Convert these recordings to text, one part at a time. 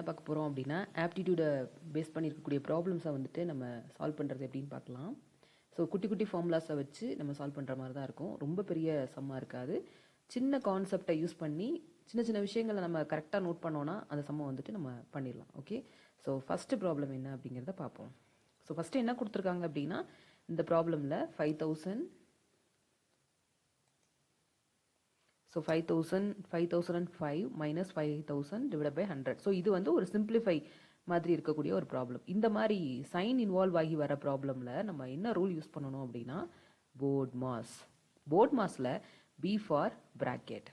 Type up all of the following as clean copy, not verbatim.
பார்க்க போகிறோம் அப்படின்னா ஆப்டிடியூடை பேஸ் பண்ணியிருக்கக்கூடிய ப்ராப்ளம்ஸை வந்துட்டு நம்ம சால்வ் பண்ணுறது எப்படின்னு பார்க்கலாம். ஸோ குட்டி குட்டி ஃபார்முலாஸை வச்சு நம்ம சால்வ் பண்ணுற மாதிரி தான் இருக்கும். ரொம்ப பெரிய சம்மாக இருக்காது. சின்ன கான்செப்டை யூஸ் பண்ணி சின்ன சின்ன விஷயங்களை நம்ம கரெக்டாக நோட் பண்ணோன்னா அந்த சம்மை வந்துட்டு நம்ம பண்ணிடலாம். ஓகே, ஸோ ஃபஸ்ட்டு ப்ராப்ளம் என்ன அப்படிங்கிறத பார்ப்போம். ஸோ ஃபஸ்ட்டு என்ன கொடுத்துருக்காங்க அப்படின்னா, இந்த ப்ராப்ளமில் 5000 so 5005 minus 5000 divided by 100. So இது வந்து ஒரு சிம்பிளிஃபை மாதிரி இருக்கக்கூடிய ஒரு ப்ராப்ளம். இந்த மாதிரி சைன் இன்வால்வ் ஆகி வர ப்ராப்ளமில் நம்ம என்ன ரூல் யூஸ் பண்ணணும் அப்படின்னா, போர்ட் மாஸில் பி ஃபார் பிராக்கெட்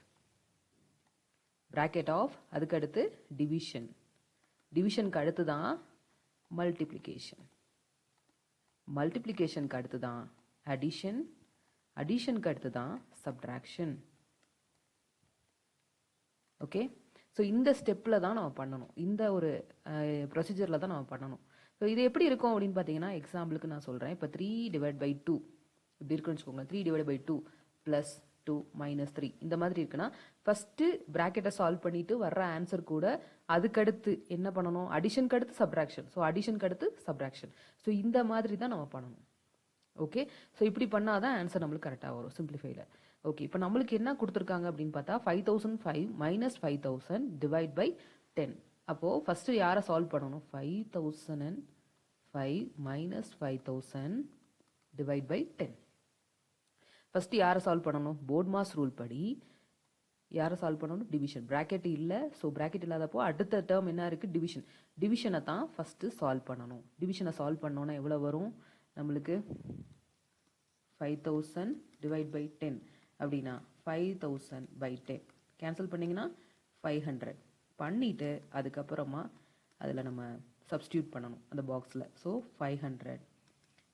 ஆஃப், அதுக்கு அடுத்து டிவிஷனுக்கு அடுத்து தான் மல்டிப்ளிகேஷனுக்கு அடுத்து தான் அடிஷனுக்கு அடுத்து தான் சப்ட்ராக்ஷன். ஓகே, ஸோ இந்த ஸ்டெப்பில் தான் நம்ம பண்ணணும், இந்த ஒரு ப்ரொசீஜரில் தான் நம்ம பண்ணணும். ஸோ இது எப்படி இருக்கும் அப்படின்னு பார்த்தீங்கன்னா, எக்ஸாம்பிளுக்கு நான் சொல்கிறேன். இப்போ 3/2 இப்படி இருக்குன்னு வச்சுக்கோங்க. 3/2 + 2 - 3 இந்த மாதிரி இருக்குன்னா, ஃபஸ்ட்டு ப்ராக்கெட்டை சால்வ் பண்ணிட்டு வர்ற ஆன்சர் கூட அதுக்கடுத்து என்ன பண்ணணும், அடிஷனுக்கு அடுத்து சப்ட்ராக்ஷன். ஸோ அடிஷனுக்கு அடுத்து சப்ட்ராக்ஷன். ஸோ இந்த மாதிரி தான் நம்ம பண்ணணும். ஓகே, ஸோ இப்படி பண்ணால் தான் ஆன்சர் நம்மளுக்கு கரெக்டாக வரும் சிம்பிளிஃபைல. ஓகே, இப்போ நம்மளுக்கு என்ன கொடுத்துருக்காங்க அப்படின்னு பார்த்தா 5005 minus 5000 divide by 10. அப்போது ஃபஸ்ட்டு யாரை சால்வ் பண்ணணும், 5005 minus 5000 divide by 10. ஃபஸ்ட்டு யாரை சால்வ் பண்ணணும், போர்ட் மாஸ் ரூல் படி யாரை சால்வ் பண்ணணும், டிவிஷன். ப்ராக்கெட் இல்லை, ஸோ ப்ராக்கெட் இல்லாதப்போ அடுத்த டேர்ம் என்ன இருக்குது, டிவிஷனை தான் ஃபஸ்ட்டு சால்வ் பண்ணணும். டிவிஷனை சால்வ் பண்ணோன்னா எவ்வளோ வரும் நம்மளுக்கு, 5000 divide by 10 அப்படின்னா 5000/10 கேன்சல் பண்ணிங்கன்னா 500 பண்ணிவிட்டு அதுக்கப்புறமா அதில் நம்ம சப்ஸ்டியூட் பண்ணணும் அந்த பாக்ஸில். ஸோ 500.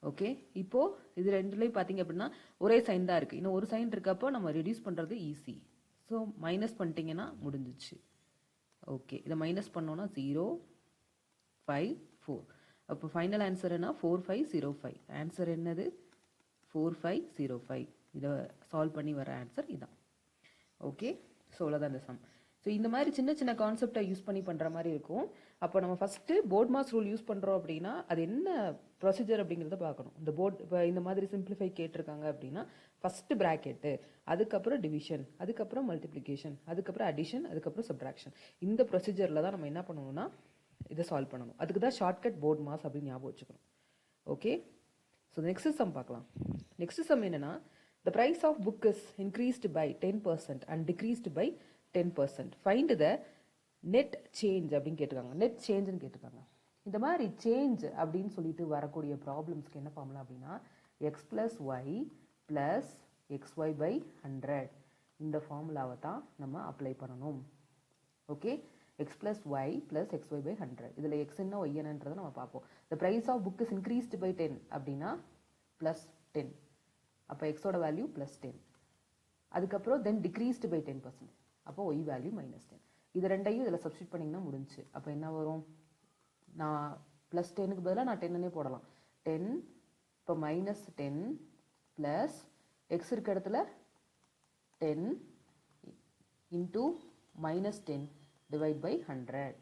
ஓகே, இப்போது இது ரெண்டுலேயும் பார்த்தீங்க அப்படின்னா ஒரே சைன் தான் இருக்குது. இன்னும் ஒரு சைன் இருக்கப்போ நம்ம ரெடியூஸ் பண்ணுறது ஈஸி. ஸோ மைனஸ் பண்ணிட்டீங்கன்னா முடிஞ்சிச்சு. ஓகே, இதை மைனஸ் பண்ணோன்னா 0 5 4. அப்போ ஃபைனல் ஆன்சர் என்ன, 4505. ஆன்சர் என்னது, 4505. இதை சால்வ் பண்ணி வர ஆன்சர் இதான். ஓகே, ஸோ அவ்வளோதான் இந்த சம். ஸோ இந்த மாதிரி சின்ன சின்ன கான்செப்டை யூஸ் பண்ணி பண்ணுற மாதிரி இருக்கும். அப்போ நம்ம first BODMAS rule use பண்ணுறோம் அப்படின்னா அது என்ன ப்ரொசீஜர் அப்படிங்கிறத பார்க்கணும். இந்த போர்ட் இப்போ இந்த மாதிரி சிம்பிளிஃபை கேட்டிருக்காங்க அப்படின்னா ஃபஸ்ட்டு ப்ராக்கெட்டு, அதுக்கப்புறம் டிவிஷன், அதுக்கப்புறம் மல்டிப்ளிகேஷன், அதுக்கப்புறம் அடிஷன், அதுக்கப்புறம் சப்ட்ராக்ஷன். இந்த ப்ரொசீஜரில் தான் நம்ம என்ன பண்ணணும்னா இதை சால்வ் பண்ணணும். அதுக்கு தான் ஷார்ட்கட் போர்ட் மாஸ் அப்படின்னு ஞாபகம் வச்சுக்கணும். ஓகே, ஸோ நெக்ஸ்ட் சம் பார்க்கலாம். நெக்ஸ்ட் சம் என்னன்னா, the price of book is increased by 10% and decreased by 10%. Find the net change அப்படின்னு கேட்டிருக்காங்க. நெட் சேஞ்சுன்னு கேட்டிருக்காங்க. இந்த மாதிரி சேஞ்ச் அப்படின்னு சொல்லிட்டு வரக்கூடிய ப்ராப்ளம்ஸ்க்கு என்ன ஃபார்முலா அப்படின்னா, x + y + xy/100. இந்த ஃபார்முலாவை தான் நம்ம அப்ளை பண்ணணும். Okay, x + y + xy/100. இதில் x என்ன y என்னன்றதை நம்ம பார்ப்போம். the price of book is increased by 10 அப்படின்னா +10. அப்போ எக்ஸோட வேல்யூ +10. அதுக்கப்புறம் தென் டிக்ரீஸ்டு பை 10%. அப்போ ஒய் வேல்யூ -10. இது ரெண்டையும் இதில் சப்ஸ்டியூட் பண்ணிங்கன்னா முடிஞ்சு. அப்போ என்ன வரும், நான் +10க்கு பதிலாக நான் 10னே போடலாம். 10 இப்போ -10 ப்ளஸ் எக்ஸ் இருக்க இடத்துல 10 இன்ட்டு -10 டிவைட் பை 100.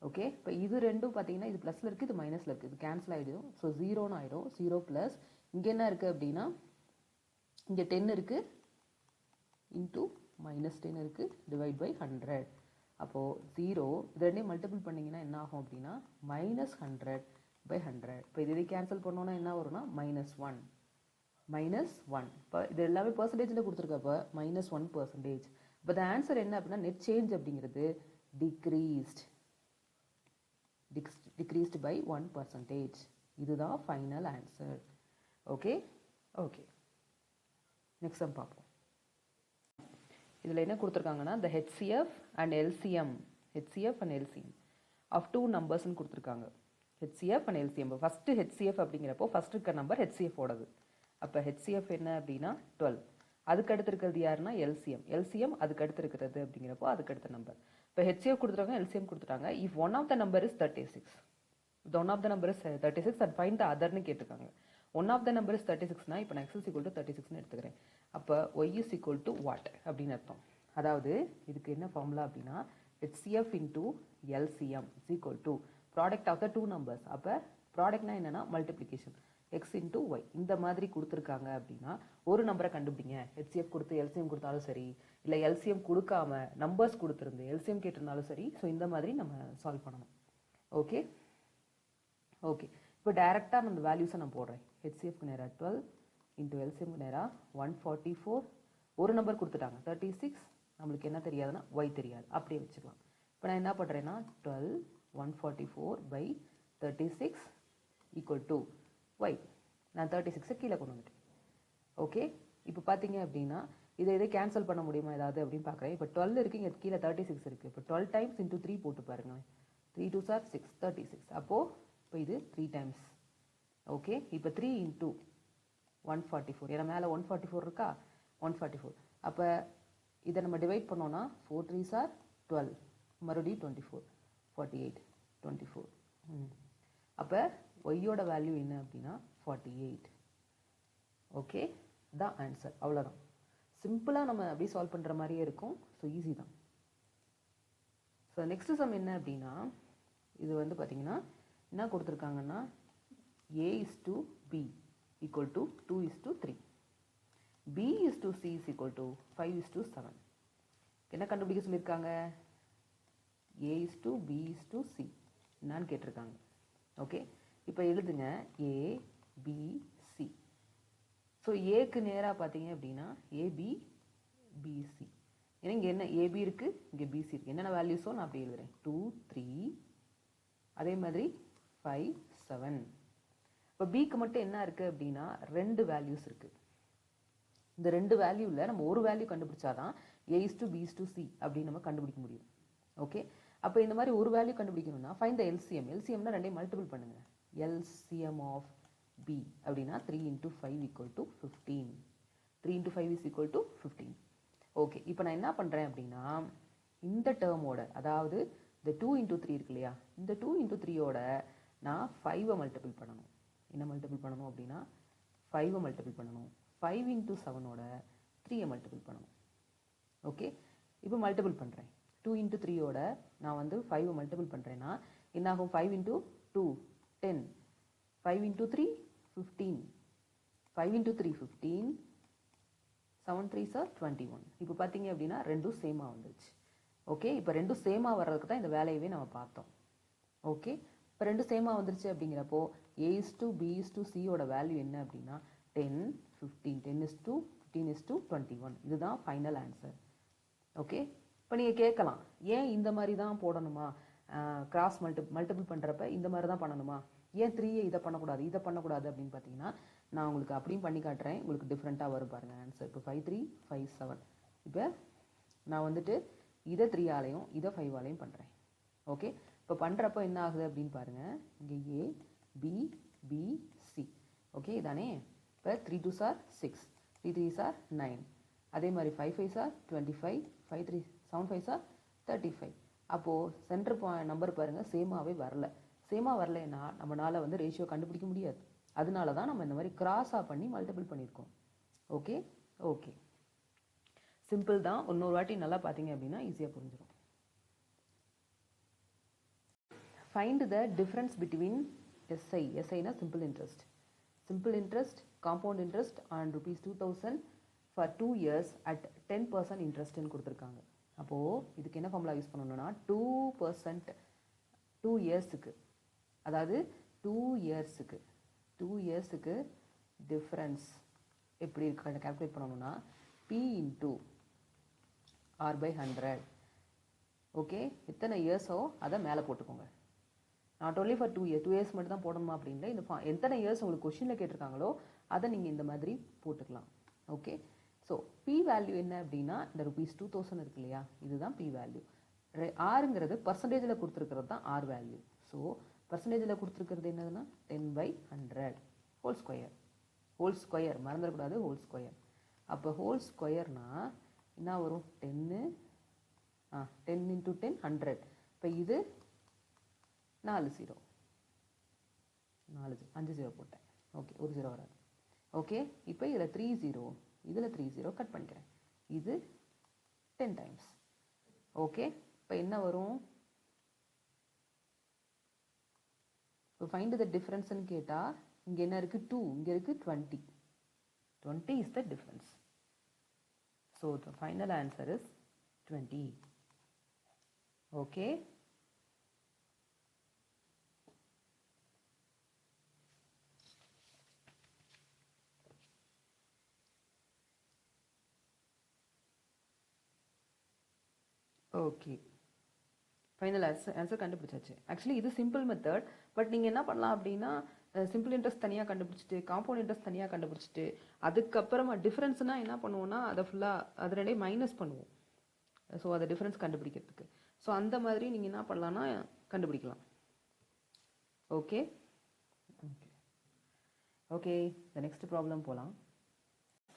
ஓகே, இப்போ இது ரெண்டும் பார்த்தீங்கன்னா இது ப்ளஸில் இருக்குது, இது மைனஸில் இருக்குது, இது கேன்சல் ஆகிடும். ஸோ 0ன்னு ஆகிடும். 0 ப்ளஸ் இங்கே என்ன இருக்குது அப்படின்னா, இங்கே 10 இருக்குது இன்ட்டு -10 இருக்குது டிவைட் பை 100. அப்போது 0 இது ரெண்டையும் மல்டிபிள் பண்ணிங்கன்னா என்ன ஆகும் அப்படின்னா -100/100. இப்போ இதை கேன்சல் பண்ணோன்னா என்ன வரும்னா -1. இப்போ இது எல்லாமே பர்சன்டேஜில் கொடுத்துருக்கப்ப -1%. இப்போ இந்த ஆன்சர் என்ன அப்படின்னா, நெட் சேஞ்ச் அப்படிங்கிறது டிக்ரீஸ்டு பை 1%. இதுதான் final answer. Okay, next sum பார்ப்போம். இதில் என்ன கொடுத்துருக்காங்கன்னா, the HCF and LCM of two நம்பர்ஸ்ன்னு கொடுத்துருக்காங்க. HCF and LCM. First HCF அப்படிங்கிறப்போ ஃபஸ்ட் இருக்க நம்பர் HCF ஓடது. அப்போ HCF என்ன அப்படின்னா 12. அதுக்கு அடுத்து இருக்கிறது யாருன்னா LCM அதுக்கு அடுத்து இருக்கிறது அப்படிங்கிறப்போ அதுக்கு அடுத்த நம்பர். இப்போ HCF கொடுத்துருக்காங்க, LCM கொடுத்துட்டாங்க. if one of the number is 36 and find the otherன்னு கேட்டிருக்காங்க. One of the number is 36னா இப்போ நான் x = 36ன்னு எடுத்துக்கிறேன். அப்போ y = what அப்படின்னு அர்த்தம். அதாவது இதுக்கு என்ன ஃபார்முலா அப்படின்னா, HCF into LCM is equal to product of the two numbers. அப்போ ப்ராடக்ட்னா என்னன்னா மல்டிப்ளிகேஷன் x into y. இந்த மாதிரி கொடுத்துருக்காங்க அப்படின்னா ஒரு நம்பரை கண்டுபிடிங்க. HCF கொடுத்து LCM கொடுத்தாலும் சரி, இல்லை LCM கொடுக்காம நம்பர்ஸ் கொடுத்துருந்து LCM கேட்டிருந்தாலும் சரி. ஸோ இந்த மாதிரி நம்ம சால்வ் பண்ணணும். ஓகே ஓகே இப்போ டைரெக்டாக நான் இந்த வேல்யூஸை நான் போடுறேன். HCFக்கு நேராக 12 இன்ட்டு LCMக்கு நேராக 144. ஒரு நம்பர் கொடுத்துட்டாங்க 36. நம்மளுக்கு என்ன தெரியாதுன்னா y தெரியாது, அப்படியே வச்சுக்கலாம். இப்போ நான் என்ன பண்ணுறேன்னா 12 144 by 36 equal to y. நான் 36 கீழே கொண்டு வந்துட்டேன். ஓகே இப்போ பார்த்தீங்க அப்படின்னா இதை கேன்சல் பண்ண முடியுமா ஏதாவது அப்படின்னு பார்க்குறேன். இப்போ 12 இருக்குது, இங்கே கீழே 36 இருக்குது. இப்போ 12 டைம்ஸ் இன்ட்டு 3 போட்டு பாருங்களேன். 3 2s are 6, 36. அப்போது இப்போ இது 3 டைம்ஸ். ஓகே இப்போ 3 இன்ட்டு 144, ஏன்னா மேலே 144 இருக்கா, 144. அப்போ இதை நம்ம டிவைட் பண்ணோன்னா 4 3s are 12, மறுபடியும் 24, 48, 24. அப்போ ஒய்யோட வேல்யூ என்ன அப்படின்னா 48. ஓகே தான் ஆன்சர். அவ்வளோதான். சிம்பிளாக நம்ம அப்படியே சால்வ் பண்ணுற மாதிரியே இருக்கும். ஸோ ஈஸி தான். ஸோ நெக்ஸ்ட் சம் என்ன அப்படின்னா இது வந்து பார்த்தீங்கன்னா என்ன கொடுத்துருக்காங்கன்னா A/B equal to 2:3. B/C is equal to 5:7. என்ன கண்டுபிடிக்க சொல்லியிருக்காங்க? A/B/C என்னன்னு கேட்டிருக்காங்க. ஓகே இப்போ எழுதுங்க ABC. ஸோ ஏக்கு நேராக பார்த்தீங்க அப்படின்னா ABBC. ஏன்னா இங்கே என்ன AB இருக்குது, இங்கே BC இருக்குது. என்னென்ன வேல்யூஸோ நான் அப்படி எழுதுறேன். 2 3 அதே மாதிரி 5 7. இப்போ பிக்கு மட்டும் என்ன இருக்குது அப்படின்னா 2 வேல்யூஸ் இருக்குது. இந்த 2 வேல்யூவில் நம்ம ஒரு வேல்யூ கண்டுபிடிச்சாதான் A/B/C அப்படின்னு நம்ம கண்டுபிடிக்க முடியும். ஓகே அப்போ இந்த மாதிரி ஒரு வேல்யூ கண்டுபிடிக்கணும்னா ஃபைண்ட் த LCM. LCMனா ரெண்டையும் மல்டிபிள் பண்ணுங்கள். LCM of B அப்படின்னா 3 into 5 equal to 15. 3 into 5 is equal to 15. Okay இப்போ நான் என்ன பண்ணுறேன் அப்படின்னா இந்த டேர்மோட, அதாவது இந்த 2 into 3 இருக்கு இல்லையா, இந்த 2 into 3யோட நான் 5 மல்டிபிள் பண்ணணும். என்ன மல்டிபிள் பண்ணணும் அப்படின்னா 5 மல்டிபிள் பண்ணணும். 5 into 7ஓட 3 மல்டிபிள் பண்ணணும். ஓகே இப்போ மல்டிபிள் பண்ணுறேன். 2 into 3யோட நான் வந்து 5 மல்டிபிள் பண்ணுறேன்னா என்னாகும்? 5 into 2 10, 5 into 3 15, 5 into 3 15, 7 3s are 21. இப்போ பார்த்தீங்க அப்படின்னா ரெண்டும் சேமாக வந்துருச்சு. ஓகே இப்போ ரெண்டும் சேமாக வர்றதுக்கு தான் இந்த வேலையவே நம்ம பார்த்தோம். ஓகே இப்போ ரெண்டும் சேமாக வந்துருச்சு அப்படிங்கிறப்போ A/B/Cயோட வேல்யூ என்ன அப்படின்னா 10 15, 10:15:21. இதுதான் ஃபைனல் ஆன்சர். ஓகே இப்போ நீங்கள் கேட்கலாம், ஏன் இந்த மாதிரி தான் போடணுமா, கிராஸ் மல்டிபிள் பண்ணுறப்ப இந்த மாதிரி தான் பண்ணணுமா, ஏன் 3 இதை பண்ணக்கூடாது அப்படின்னு பார்த்தீங்கன்னா நான் உங்களுக்கு அப்படியும் பண்ணி காட்டுறேன். உங்களுக்கு டிஃப்ரெண்ட்டாக வரும் பாருங்கள் ஆன்சர். இப்போ 5 3 5 7. இப்போ நான் வந்துட்டு இதை 3ஆலையும் இதை 5ஆலையும் பண்ணுறேன். ஓகே இப்போ பண்ணுறப்போ என்ன ஆகுது அப்படின்னு பாருங்கள். இங்கே ABBC. ஓகே இதானே. இப்போ 3 2s are 6, 3 3s are 9. அதே மாதிரி 5 5s are 25, 5 3 7 5s are 35. அப்போது சென்டர் நம்பர் பாருங்கள் சேமாகவே வரல. சேமாக வரலைன்னா நம்மளால் வந்து ரேஷியோ கண்டுபிடிக்க முடியாது. அதனால தான் நம்ம இந்த மாதிரி கிராஸாக பண்ணி மல்டிபிள் பண்ணியிருக்கோம். ஓகே ஓகே சிம்பிள் தான். இன்னொரு வாட்டி நல்லா பார்த்தீங்க அப்படின்னா ஈஸியாக புரிஞ்சிடும். ஃபைண்ட் த டிஃப்ரென்ஸ் பிட்வீன் SIனா simple interest, compound interest and ₹2000 for 2 years at 10% இன்ட்ரெஸ்ட்னு கொடுத்துருக்காங்க. அப்போது இதுக்கு என்ன ஃபார்முலா யூஸ் பண்ணணும்னா 2% 2 இயர்ஸுக்கு, அதாவது 2 இயர்ஸுக்கு டிஃப்ரென்ஸ் எப்படி இருக்கு கால்குலேட் பண்ணணும்னா P into R/100. ஓகே எத்தனை இயர்ஸோ அதை மேலே போட்டுக்கோங்க. நாட் ஓன்லி ஃபார் 2 இயர்ஸ் மட்டும் தான் போடணுமா அப்படின்ல, இந்த எத்தனை இயர்ஸ் உங்களுக்கு கொஷினில் கேட்டிருக்காங்களோ அதை நீங்கள் இந்த மாதிரி போட்டுக்கலாம். ஓகே ஸோ P வேல்யூ என்ன அப்படின்னா இந்த ₹2000 இருக்கு இல்லையா, இதுதான் P வேல்யூ. ஆறுங்கிறது பர்சன்டேஜில் கொடுத்துருக்கிறது தான் R வேல்யூ. ஸோ பர்சன்டேஜில் கொடுத்துருக்கிறது என்னதுன்னா 10/100 ஹோல் ஸ்கொயர் மறந்துடக்கூடாது, ஹோல் ஸ்கொயர். அப்போ ஹோல் ஸ்கொயர்னா என்ன வரும்? 10 into 10 100. இப்போ இது 4 0 5 0 போட்டேன். ஓகே ஒரு 0 வராது. ஓகே இப்போ இதில் 3 0, இதில் 3 0 கட் பண்ணிக்கிறேன். இது 10 டைம்ஸ். ஓகே இப்போ என்ன வரும்? இப்போ find the difference ன்னு கேட்டால் இங்கே என்ன இருக்குது? 2, இங்கே இருக்குது 20. 20 is the difference. So the final answer is 20. Okay. Okay, final answer கண்டுபிடிச்சாச்சு. ஆக்சுவலி இது சிம்பிள் மெத்தட். பட் நீங்கள் என்ன பண்ணலாம் அப்படின்னா, சிம்பிள் இன்ட்ரெஸ்ட் தனியாக கண்டுபிடிச்சிட்டு, காம்பவுண்ட் இன்ட்ரெஸ்ட் தனியாக கண்டுபிடிச்சிட்டு, அதுக்கப்புறமா டிஃப்ரென்ஸ்னால் என்ன பண்ணுவோன்னா அதை ஃபுல்லாக அது ரெண்டே மைனஸ் பண்ணுவோம். ஸோ அதை டிஃப்ரென்ஸ் கண்டுபிடிக்கிறதுக்கு. ஸோ அந்த மாதிரி நீங்கள் என்ன பண்ணலான்னா கண்டுபிடிக்கலாம். Okay okay okay the next problem போகலாம்.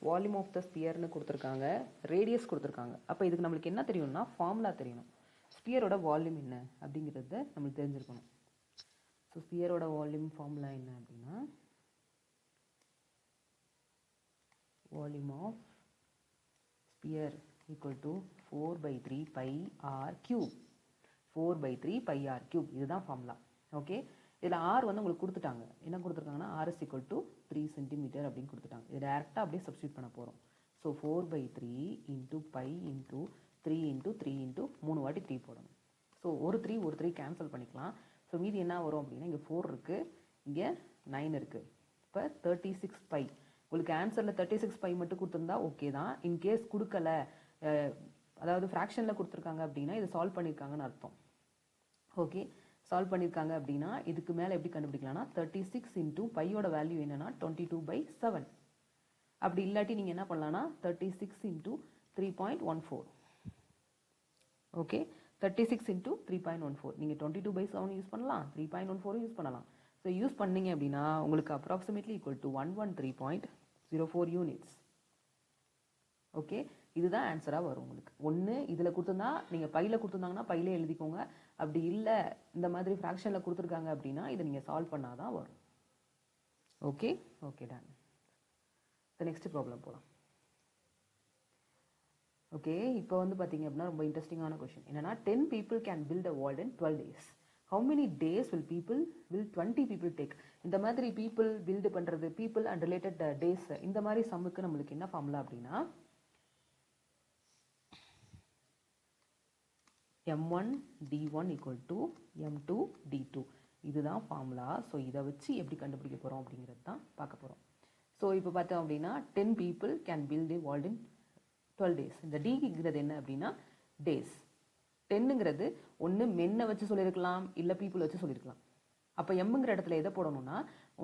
வால்யூம் ஆஃப் த ஸ்பியர்னு கொடுத்துருக்காங்க, ரேடியஸ் கொடுத்துருக்காங்க. அப்போ இதுக்கு நம்மளுக்கு என்ன தெரியணும்னா ஃபார்முலா தெரியணும். ஸ்பியரோட வால்யூம் என்ன அப்படிங்கிறத நம்மளுக்கு தெரிஞ்சிருக்கணும். ஸோ ஸ்பியரோட வால்யூம் ஃபார்முலா என்ன அப்படின்னா, volume of sphere equal to 4/3 pi r cube. 4/3 pi r cube, இதுதான் ஃபார்முலா. ஓகே, இதில் ஆர் வந்து உங்களுக்கு கொடுத்துட்டாங்க. என்ன கொடுத்துருக்காங்கன்னா r is equal to 3 centimetre அப்படின்னு கொடுத்துட்டாங்க. இது டேரெக்டாக அப்படியே சப்ஸ்டியூட் பண்ண போகிறோம். So 4/3 into pi into 3 into 3 into 3 வாட்டி 3 போடணும். ஸோ ஒரு 3 கேன்சல் பண்ணிக்கலாம். ஸோ மீதி என்ன வரும் அப்படின்னா, இங்கே 4 இருக்குது, இங்கே 9 இருக்குது. இப்போ 36 பை. உங்களுக்கு ஆன்சரில் 36 பை மட்டும் கொடுத்துருந்தா ஓகே தான். இன்கேஸ் கொடுக்கல, அதாவது ஃப்ராக்ஷனில் கொடுத்துருக்காங்க அப்படின்னா இது சால்வ் பண்ணியிருக்காங்கன்னு அர்த்தம். ஓகே, சால்வ் பண்ணியிருக்காங்க அப்படின்னா இதுக்கு மேலே எப்படி கண்டுபிடிக்கலாம்னா 36 இன்ட்டு பையோட வேல்யூ என்னன்னா 22/7. அப்படி இல்லாட்டி நீங்கள் என்ன பண்ணலாம்னா 36 இன்ட்டு 3.14. Okay, 36 into 3.14. நீங்கள் 22/7 யூஸ் பண்ணலாம், 3.14 யூஸ் பண்ணலாம். ஸோ யூஸ் பண்ணீங்க அப்படின்னா உங்களுக்கு approximately equal to 113.04 units. Okay, இதுதான் ஆன்சராக வரும் உங்களுக்கு. ஒன்று இதில் கொடுத்துருந்தா நீங்கள் பையில் கொடுத்துருந்தாங்கன்னா பையிலே எழுதிக்கோங்க. அப்படி இல்லை இந்த மாதிரி ஃப்ராக்ஷனில் கொடுத்துருக்காங்க அப்படின்னா இதை நீங்கள் சால்வ் பண்ணால் தான் வரும். Okay okay done. Next problem போகலாம். ஓகே, இப்போ வந்து பார்த்தீங்க அப்படின்னா ரொம்ப இன்ட்ரெஸ்டிங்கான கொஷின் என்னன்னா, 10 people can build a wall in 12 days. How many days will 20 people take? இந்த மாதிரி people build பண்ணுறது, people and related days, இந்த மாதிரி சம்முக்கு நம்மளுக்கு என்ன ஃபார்முலா அப்படின்னா m1 d1 equal to m2 d2. இதுதான் ஃபார்முலா. ஸோ இதை வச்சு எப்படி கண்டுபிடிக்க போகிறோம் அப்படிங்கிறது தான் பார்க்க போகிறோம். ஸோ இப்போ பார்த்தோம் அப்படின்னா 10 people can build a wall in 12 days. இந்த டிங்கிறது என்ன அப்படின்னா டேஸ். 10ங்கிறது ஒன்று மென்னை வச்சு சொல்லியிருக்கலாம், இல்லை பீப்புள் வச்சு சொல்லியிருக்கலாம். அப்போ எம்ங்கிற இடத்துல எதை போடணும்னா,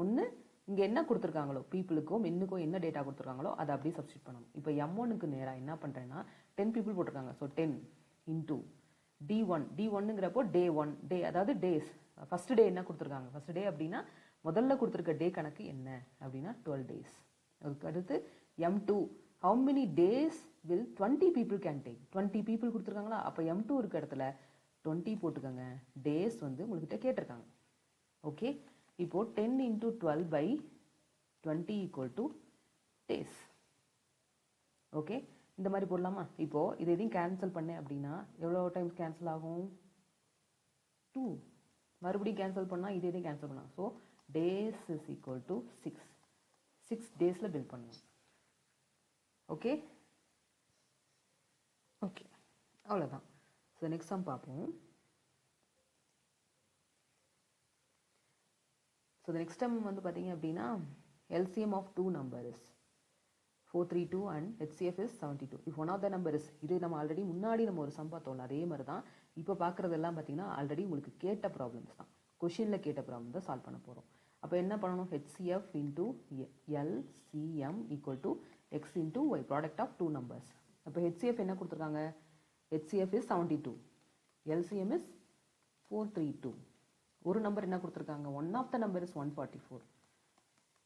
ஒன்று இங்கே என்ன கொடுத்துருக்காங்களோ பீப்புளுக்கோ மென்னுக்கோ என்ன டேட்டா கொடுத்துருக்காங்களோ அதை அப்படியே சப்ஸ்டியூட் பண்ணணும். இப்போ m1க்கு நேராக என்ன பண்ணுறேன்னா 10 people போட்டிருக்காங்க. ஸோ 10 இன்டூ D1ங்கிறப்போ டே 1 டே, அதாவது டேஸ். ஃபர்ஸ்ட் டே என்ன கொடுத்துருக்காங்க, ஃபர்ஸ்ட் டே அப்படின்னா முதல்ல கொடுத்துருக்க டே கணக்கு என்ன அப்படின்னா 12 days. அதுக்கு அடுத்து m2, how many days will 20 people can take? 20 people கொடுத்துருக்காங்களா, அப்போ m2 இருக்க இடத்துல 20 போட்டுக்கோங்க. டேஸ் வந்து உங்கள்கிட்ட கேட்டிருக்காங்க. ஓகே, இப்போ 10 into 12/20 equal two days. Okay, இந்த மாதிரி போடலாமா? இப்போது இது எதையும் கேன்சல் பண்ணேன் அப்படின்னா எவ்வளோ டைம்ஸ் கேன்சல் ஆகும்? 2. மறுபடியும் கேன்சல் பண்ணால் இது எதையும் கேன்சல் பண்ணலாம். So days is equal to 6 டேஸில் பில் பண்ணணும். ஓகே ஓகே அவ்வளோதான். ஸோ நெக்ஸ்ட் சம் பார்ப்போம். ஸோ நெக்ஸ்ட் டைம் வந்து பார்த்தீங்க அப்படின்னா LCM of two numbers 432 and HCF is 72. if one of the number is, இது நம்ம ஆல்ரெடி முன்னாடி நம்ம ஒரு சம் பார்த்தோம்ல அதே மாதிரி தான். இப்போ பார்க்குறதெல்லாம் பார்த்தீங்கன்னா ஆல்ரெடி உங்களுக்கு கேட்ட ப்ராப்ளம்ஸ் தான், கொஷினில் கேட்ட ப்ராப்ளம் தான் சால்வ் பண்ண போகிறோம். அப்போ என்ன பண்ணணும், HCF into LCM equal to X into Y, product of two numbers. அப்போ HCF என்ன கொடுத்துருக்காங்க, HCF is 72, LCM is 432. ஒரு நம்பர் என்ன கொடுத்துருக்காங்க, one of the number is 144.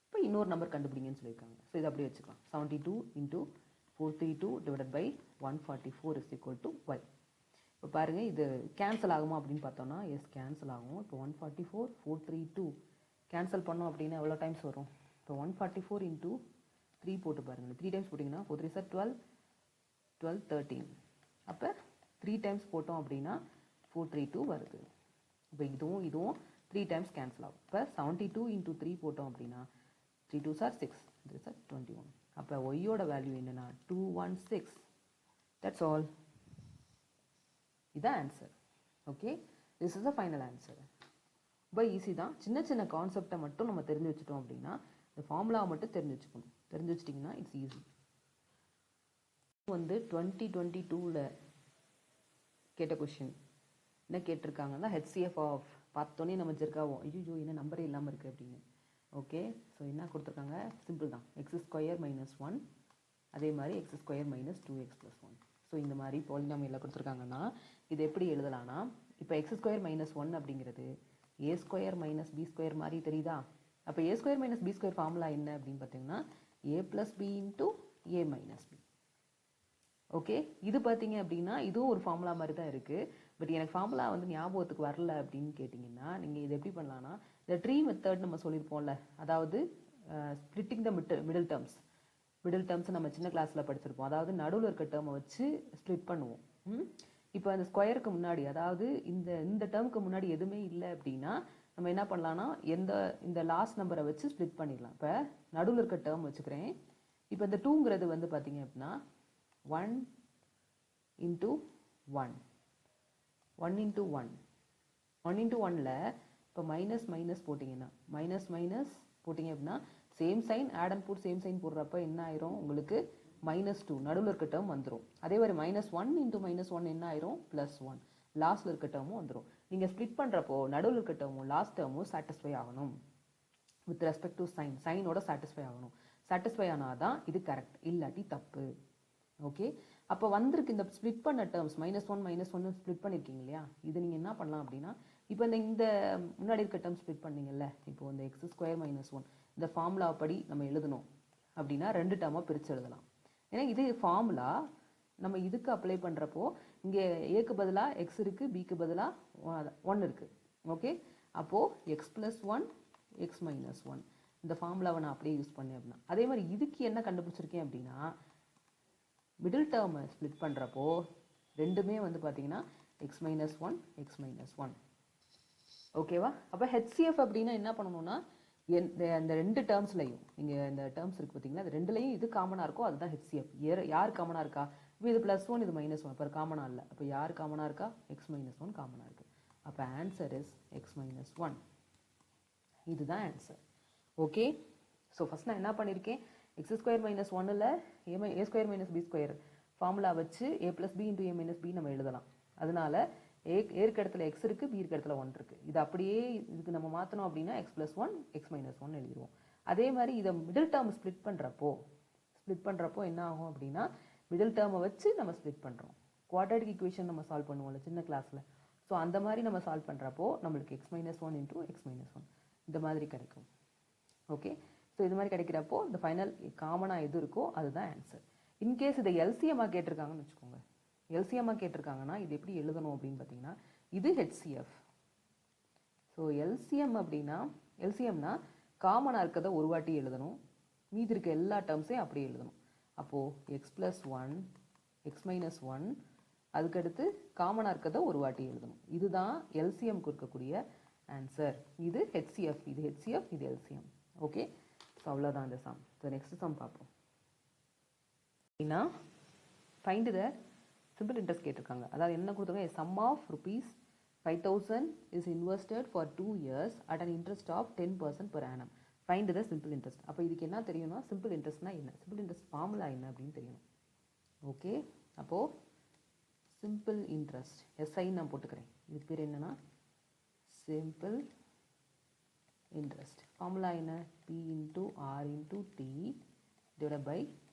இப்போ இன்னொரு நம்பர் கண்டுபிடிங்கன்னு சொல்லியிருக்காங்க. ஸோ இதை அப்படியே வச்சுக்கலாம். 72 into 432 divided by 144 is equal to Y. இப்போ பாருங்கள் இது கேன்சல் ஆகுமா அப்படின்னு பார்த்தோம்னா எஸ் கேன்சல் ஆகும். இப்போ 144 432 கேன்சல் பண்ணோம் அப்படின்னா எவ்வளோ டைம்ஸ் வரும்? இப்போ 144 இன்டூ 3 போட்டு பாருங்கள். 3 டைம்ஸ் போட்டிங்கன்னா 4 3 சார் 12 12 13. அப்போ 3 டைம்ஸ் போட்டோம் அப்படின்னா 432 வருது. இப்போ இதுவும் 3 டைம்ஸ் கேன்சல் ஆகும். இப்போ 72 into 3 போட்டோம் அப்படின்னா 3 2s are 6, 3s are 21. அப்போ ஒய்யோட வேல்யூ என்னன்னா 216. That's all. இதான் answer. Okay, this is the final answer. ரொம்ப ஈஸி தான். சின்ன சின்ன கான்செப்டை மட்டும் நம்ம தெரிஞ்சு வச்சுட்டோம் அப்படின்னா, இந்த ஃபார்முலாவை மட்டும் தெரிஞ்சு வச்சுக்கணும். தெரிஞ்சு வச்சிட்டிங்கன்னா இட்ஸ் ஈஸி. வந்து 2022 கேட்ட கொஷின் என்ன கேட்டிருக்காங்கன்னா, HCF ஆஃப் பார்த்தோன்னே நம்ம ஜெர்க்காவோம், ஐயோ என்ன நம்பரே இல்லாமல் இருக்குது அப்படின்னு. ஓகே, ஸோ என்ன கொடுத்துருக்காங்க, சிம்பிள் தான். x² - 1 அதே மாதிரி x² - 2x + 1. ஸோ இந்த மாதிரி பாலினாமியலில் கொடுத்துருக்காங்கன்னா இது எப்படி எழுதலாம்னா, இப்போ x² - 1 அப்படிங்கிறது a² - b² மாதிரி தெரியுதா? அப்போ a² - b² ஃபார்முலா என்ன அப்படின்னு பார்த்தீங்கன்னா a + b × a - b. Okay, இது பார்த்தீங்க அப்படின்னா இதுவும் ஒரு ஃபார்முலா மாதிரி தான் இருக்குது. பட் எனக்கு ஃபார்முலா வந்து ஞாபகத்துக்கு வரல அப்படின்னு கேட்டிங்கன்னா, நீங்கள் இது எப்படி பண்ணலான்னா, இந்த ட்ரீ மெத்தட் நம்ம சொல்லியிருப்போம்ல, அதாவது ஸ்ப்ளிட்டிங் த மிடில் டேர்ம்ஸ் நம்ம சின்ன கிளாஸில் படிச்சிருப்போம். அதாவது நடுவில் இருக்க டேர்மை வச்சு ஸ்ப்ளிட் பண்ணுவோம். இப்போ அந்த ஸ்கொயருக்கு முன்னாடி, அதாவது இந்த டேர்முக்கு முன்னாடி எதுவுமே இல்லை அப்படின்னா நம்ம என்ன பண்ணலான்னா, இந்த லாஸ்ட் நம்பரை வச்சு ஸ்ப்ளிட் பண்ணிடலாம். இப்போ நடுவில் இருக்க டேர்ம் வச்சுக்கிறேன். இப்போ இந்த 2ங்கிறது வந்து பார்த்தீங்க அப்படின்னா 1 × 1 1 × 1 1 × 1ல் இப்போ மைனஸ் போட்டிங்கன்னா போட்டிங்க அப்படின்னா same sign add and put same sign போடுறப்ப என்ன ஆயிரும், உங்களுக்கு -2 நடுவில் இருக்க டேர்ம் வந்துடும். அதே மாதிரி -1 × -1 என்ன ஆயிரும், +1 லாஸ்ட்டில் இருக்க டேர்மும் வந்துடும். நீங்கள் ஸ்ப்ளிட் பண்ணுறப்போ நடுவில் இருக்க டேர்மும் லாஸ்ட் டேர்மும் சாட்டிஸ்ஃபை ஆகணும். வித் ரெஸ்பெக்ட் டு சைனோட சாட்டிஸ்ஃபை ஆகணும். சாட்டிஸ்ஃபை ஆனால் தான் இது கரெக்ட், இல்லாட்டி தப்பு. ஓகே, அப்போ வந்திருக்கு இந்த ஸ்ப்ளிட் பண்ண டேர்ம்ஸ் -1 -1 ஸ்ப்ளிட் பண்ணியிருக்கீங்க இல்லையா, இது நீங்கள் என்ன பண்ணலாம் அப்படின்னா, இப்போ இந்த முன்னாடி இருக்க டேர்ம் ஸ்ப்ளிட் பண்ணீங்கல்ல, இப்போ இந்த x² - 1 இந்த ஃபார்முலா படி நம்ம எழுதணும் அப்படின்னா 2 டேர்மாக பிரித்து எழுதலாம். ஏன்னா இது ஃபார்முலா நம்ம இதுக்கு அப்ளை பண்ணுறப்போ இங்கே ஏக்கு பதிலாக எக்ஸ் இருக்குது, பிக்கு பதிலாக 1 இருக்குது. ஓகே, அப்போது x + 1 x - 1 இந்த ஃபார்முலாவை நான் அப்படியே யூஸ் பண்ணேன் அப்படின்னா, அதே மாதிரி இதுக்கு என்ன கண்டுபிடிச்சிருக்கேன் அப்படின்னா, மிடில் டேர்மை ஸ்ப்ளிட் பண்ணுறப்போ ரெண்டுமே வந்து பார்த்தீங்கன்னா x - 1 x - 1. ஓகேவா? அப்போ HCF அப்படின்னா என்ன பண்ணணும்னா, இந்த 2 டேர்ம்ஸ்லையும் நீங்கள் இந்த டேர்ம்ஸ் இருக்குது பார்த்தீங்களா, அது ரெண்டுலையும் இது காமனாக இருக்கோ அதுதான் HCF. யார் காமனாக இருக்கா, இப்போ இது +1 இது -1, இப்போ காமனாக இல்லை. அப்போ யார் காமனாக இருக்கா, x - 1 காமனாக இருக்குது. அப்போ ஆன்சர் இஸ் x - 1. இதுதான் ஆன்சர். ஓகே, ஸோ ஃபஸ்ட் நான் என்ன பண்ணியிருக்கேன், x² - 1ல் a² - b² ஃபார்முலா வச்சு a + b × a - b நம்ம எழுதலாம். அதனால ஏற்கு இடத்துல x இருக்குது, b இருக்க இடத்துல 1 இருக்குது. இது அப்படியே இதுக்கு நம்ம மாற்றணும் அப்படின்னா x + 1 x - 1 எழுதிடுவோம். அதே மாதிரி இதை மிடில் டேர்ம் ஸ்ப்ளிட் பண்ணுறப்போ என்ன ஆகும் அப்படின்னா, மிடில் டேர்மை வச்சு நம்ம ஸ்ப்ளிட் பண்ணுறோம். குவாட்ராட்டிக் ஈக்குவேஷன் நம்ம சால்வ் பண்ணுவோம்ல சின்ன கிளாஸில், ஸோ அந்த மாதிரி நம்ம சால்வ் பண்ணுறப்போ நம்மளுக்கு x - 1 × x - 1 இந்த மாதிரி கிடைக்கும். ஓகே, ஸோ இது மாதிரி கிடைக்கிறப்போ இந்த ஃபைனல் காமனாக எது இருக்கோ அதுதான் ஆன்சர். இன்கேஸ் இதை எல்சிஎம்மாக கேட்டிருக்காங்கன்னு வச்சுக்கோங்க, எல்சிஎம்மாக கேட்டிருக்காங்கன்னா இது எப்படி எழுதணும் அப்படின்னு பார்த்தீங்கன்னா, இது HCF. ஸோ எல்சிஎம் அப்படின்னா, எல்சிஎம்னா காமனாக இருக்கிறத ஒரு வாட்டி எழுதணும், மீதி இருக்க எல்லா டேர்ம்ஸையும் அப்படியே எழுதணும். அப்போது x + 1 x - 1 அதுக்கடுத்து காமனாக இருக்கிறத ஒரு வாட்டி எழுதணும். இதுதான் எல்சிஎம்க்கு இருக்கக்கூடிய ஆன்சர். இது HCF, இது HCF, இது எல்சிஎம். ஓகே, ஸோ அவ்வளோதான் இந்த சம். ஸோ நெக்ஸ்ட் சம் பார்ப்போம். அப்படின்னா ஃபைண்ட் த சிம்பிள் இன்ட்ரெஸ்ட் கேட்டிருக்காங்க. அதாவது என்ன கொடுத்துருக்காங்க, sum of ₹5,000 is invested for 2 years at an interest of 10% per annum. Find the simple interest. அப்போ இதுக்கு என்ன தெரியணும்னா, சிம்பிள் இன்ட்ரெஸ்ட்னா என்ன, சிம்பிள் இன்ட்ரெஸ்ட் ஃபார்முலா என்ன அப்படின்னு தெரியணும். ஓகே, அப்போது சிம்பிள் இன்ட்ரெஸ்ட் SI நான் போட்டுக்கிறேன். இதுக்கு பேர் என்னன்னா சிம்பிள் இன்ட்ரெஸ்ட். ஃபார்முலா என்ன, P × R × T /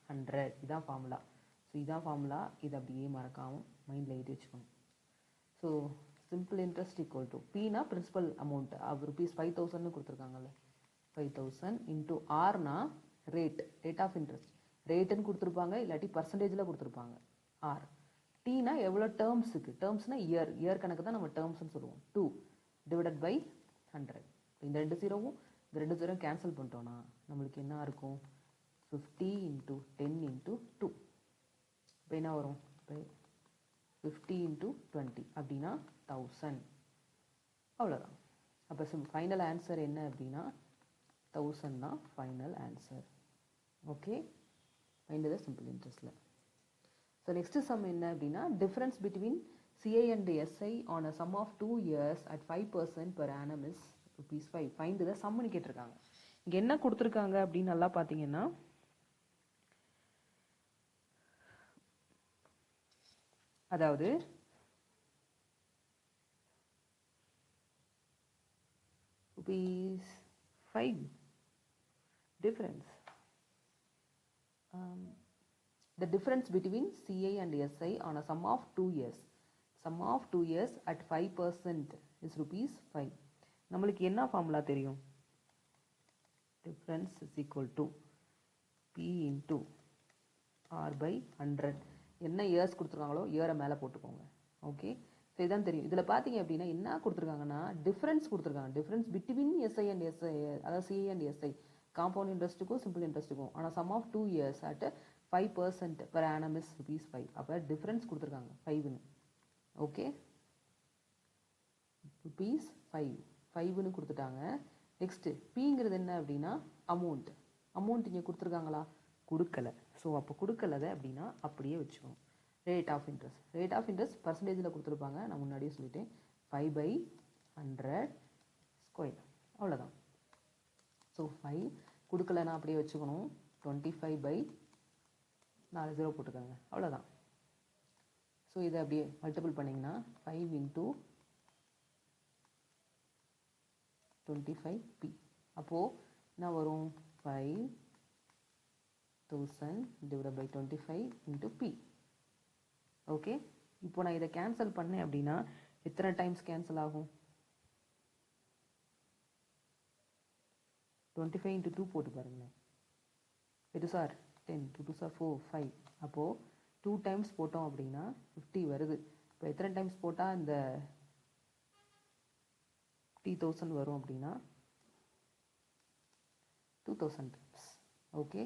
100. இதுதான் ஃபார்முலா. ஸோ இதான் ஃபார்முலா. இது அப்படியே மறக்காமல் மைண்டில் எழுதி வச்சுக்கணும். So simple interest equal to Pனா பிரின்சிபல் அமௌண்ட் ₹5,000 கொடுத்துருக்காங்கல்ல, 5,000 × Rனா ரேட் ஆஃப் இன்ட்ரெஸ்ட், ரேட்டுன்னு கொடுத்துருப்பாங்க, இல்லாட்டி பர்சன்டேஜில் கொடுத்துருப்பாங்க. R Tனா எவ்வளோ டேர்ம்ஸுக்கு, டேர்ம்ஸ்னால் இயர் கணக்கு தான் நம்ம டேர்ம்ஸ்னு சொல்லுவோம். 2 / 100. இந்த 2 0வும் இந்த 2 0 கேன்சல் பண்ணிட்டோன்னா நம்மளுக்கு என்ன இருக்கும், 50 × 10 × 2. இப்போ என்ன வரும், 50 into 20 அப்படின்னா 1000. அவ்வளோதான். அப்போ ஃபைனல் ஆன்சர் என்ன அப்படின்னா 1000 தான் final answer. Okay, find the simple இன்ட்ரெஸ்ட்டில். ஸோ நெக்ஸ்ட் சம் என்ன அப்படின்னா difference between CI and SI on a sum of 2 years at 5% per annum is ₹5. Find the சம்னு கேட்டிருக்காங்க. இங்கே என்ன கொடுத்துருக்காங்க அப்படின்னு நல்லா பார்த்தீங்கன்னா அதாவது ₹5 difference. The difference between CI and SI on a sum of 2 years. Sum of 2 years at 5% is ₹5. நம்மளுக்கு என்ன ஃபார்முலா தெரியும்? Difference is equal to P into R by 100. என்ன இயர்ஸ் கொடுத்துருக்காங்களோ இயரை மேலே போட்டுக்கோங்க. ஓகே, ஸோ இதான் தெரியும். இதில் பார்த்தீங்க அப்படின்னா என்ன கொடுத்துருக்காங்கன்னா டிஃப்ரென்ஸ் கொடுத்துருக்காங்க. Difference between SI and SI, அதாவது CI and SI, காம்பவுண்ட் இன்ட்ரெஸ்ட்டுக்கும் சிம்பிள் இன்ட்ரெஸ்ட்டுக்கும். ஆனால் sum of 2 years at 5% per annum is ₹5. அப்போ டிஃப்ரென்ஸ் கொடுத்துருக்காங்க 5ன்னு. ஓகே, ₹5ன்னு கொடுத்துட்டாங்க. நெக்ஸ்ட்டு பிங்கிறது என்ன அப்படின்னா அமௌண்ட். அமௌண்ட் இங்கே கொடுத்துருக்காங்களா? கொடுக்கல. ஸோ அப்போ கொடுக்கலதை அப்படின்னா அப்படியே வச்சுக்கணும். Rate of interest. Rate of interest பர்சன்டேஜில் கொடுத்துருப்பாங்க, நான் முன்னாடியே சொல்லிட்டேன். 5/100 ஸ்கொயர். அவ்வளோதான். ஸோ 5 கொடுக்கலன்னா அப்படியே வச்சுக்கணும். 25/4 0 போட்டுக்கோங்க. அவ்வளோதான். ஸோ இதை அப்படியே மல்டிபிள் பண்ணிங்கன்னா 5 into 25p. அப்போது என்ன வரும்? 5000 divided by 25 into p. Okay, இப்போ நான் இதை கேன்சல் பண்ணேன் அப்படின்னா எத்தனை டைம்ஸ் கேன்சல் ஆகும்? 25 into 2 போட்டு பாருங்களேன். 8 சார் 10, 2 சார் 4, 5. அப்போது 2 டைம்ஸ் போட்டோம் அப்படின்னா 50 வருது. இப்போ எத்தனை டைம்ஸ் போட்டால் இந்த 50,000 வரும் அப்படின்னா 2000 டைம்ஸ். ஓகே,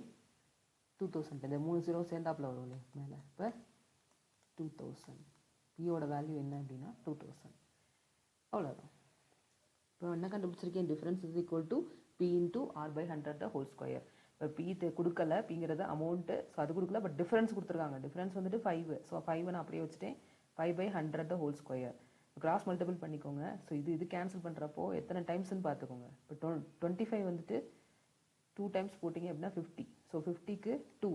2000 இந்த 3 0 சேர்ந்தாப்பில் வரும் இல்லையா மேலே. இப்போ 2000 பியோட வேல்யூ என்ன அப்படின்னா 2000. அவ்வளோதான். இப்போ என்ன கண்டுபிடிச்சிருக்கேன்? Difference is equal to P into R/100 the whole square. இப்போ P கொடுக்கல, பிங்கிறது அமௌண்ட்டு, ஸோ அது கொடுக்கல, பட் டிஃப்ரென்ஸ் கொடுத்துருக்காங்க. டிஃப்ரென்ஸ் வந்துட்டு 5. ஸோ 5 நான் அப்படியே வச்சுட்டேன். 5/100 the whole square. Cross multiple பண்ணிக்கோங்க. ஸோ இது கேன்சல் பண்ணுறப்போ எத்தனை டைம்ஸ்ன்னு பார்த்துக்கோங்க. இப்போ 25 வந்துட்டு 2 டைம்ஸ் போட்டிங்க அப்படின்னா 50. ஸோ 50க்கு 2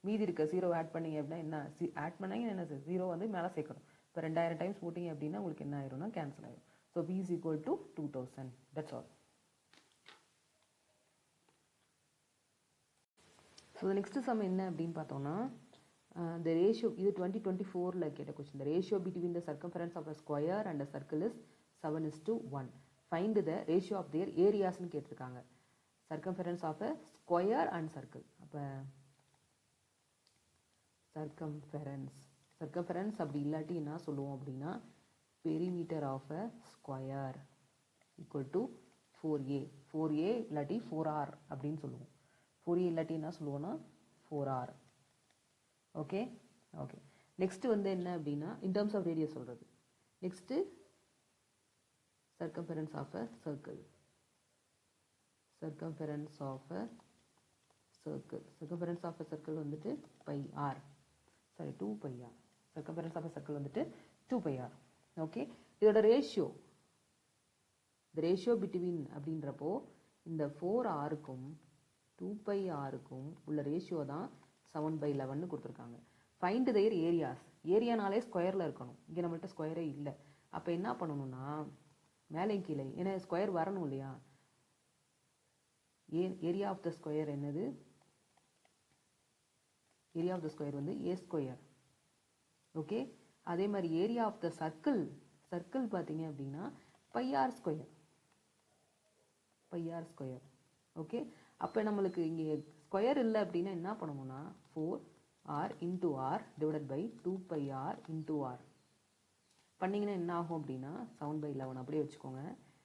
மீதி இருக்க 0 ஆட் பண்ணிங்க அப்படின்னா என்ன? ஆட் பண்ணாங்க என்ன? 0 வந்து மேலே சேர்க்கணும். இப்போ 2000 டைம்ஸ் போட்டிங்க அப்படின்னா உங்களுக்கு என்ன ஆயிரும்னா கேன்சல் ஆயிரும். So P is equal to 2000. That's all. So next sum என்ன அப்படின்னு பார்த்தோம்னா the ratio, இது 2024ல் கேட்ட question. the ratio between the circumference of a square and a circle is 7:1. find the ratio of their areasன்னு கேட்டிருக்காங்க. circumference of a square and circle. அப்போ circumference அப்படி இல்லாட்டி என்ன சொல்லுவோம் அப்படின்னா perimeter of a square equal to 4a. 4a இல்லாட்டி 4r அப்படின்னு சொல்லுவோம். 4a இல்லாட்டி என்ன சொல்லுவோம்னா 4r. Okay okay. நெக்ஸ்ட்டு வந்து என்ன அப்படின்னா in terms of radius சொல்கிறது. Next circumference of a circle. circumference of a circle வந்துட்டு πr. Sorry 2πr. circumference of a circle வந்துட்டு 2πr. ஓகே, இதோட ரேஷியோ, the ratio between அப்படின்றப்போ இந்த 4rக்கும் 2πrக்கும் உள்ள ரேஷியோ தான் 7/11 கொடுத்துருக்காங்க. Find their areas. ஏரியானாலே ஸ்கொயரில் இருக்கணும். இங்கே நம்மள்ட்ட ஸ்கொயரே இல்லை. அப்போ என்ன பண்ணணும்னா மேலே கீழே, ஏன்னா ஸ்கொயர் வரணும் இல்லையா. ஏரியா ஆஃப் த ஸ்கொயர் என்னது? ஏரியா ஆஃப் த ஸ்கொயர் வந்து a ஸ்கொயர். ஓகே, அதே மாதிரி ஏரியா ஆஃப் த சர்க்கிள் பார்த்தீங்க அப்படின்னா πr ஸ்கொயர். ஓகே, அப்போ நம்மளுக்கு இங்கே ஸ்கொயர் இல்லை அப்படின்னா என்ன பண்ணணும்னா 4r into r divided by 2πr into r பண்ணிங்கன்னா என்ன ஆகும் அப்படின்னா 7/11 அப்படியே வச்சுக்கோங்க.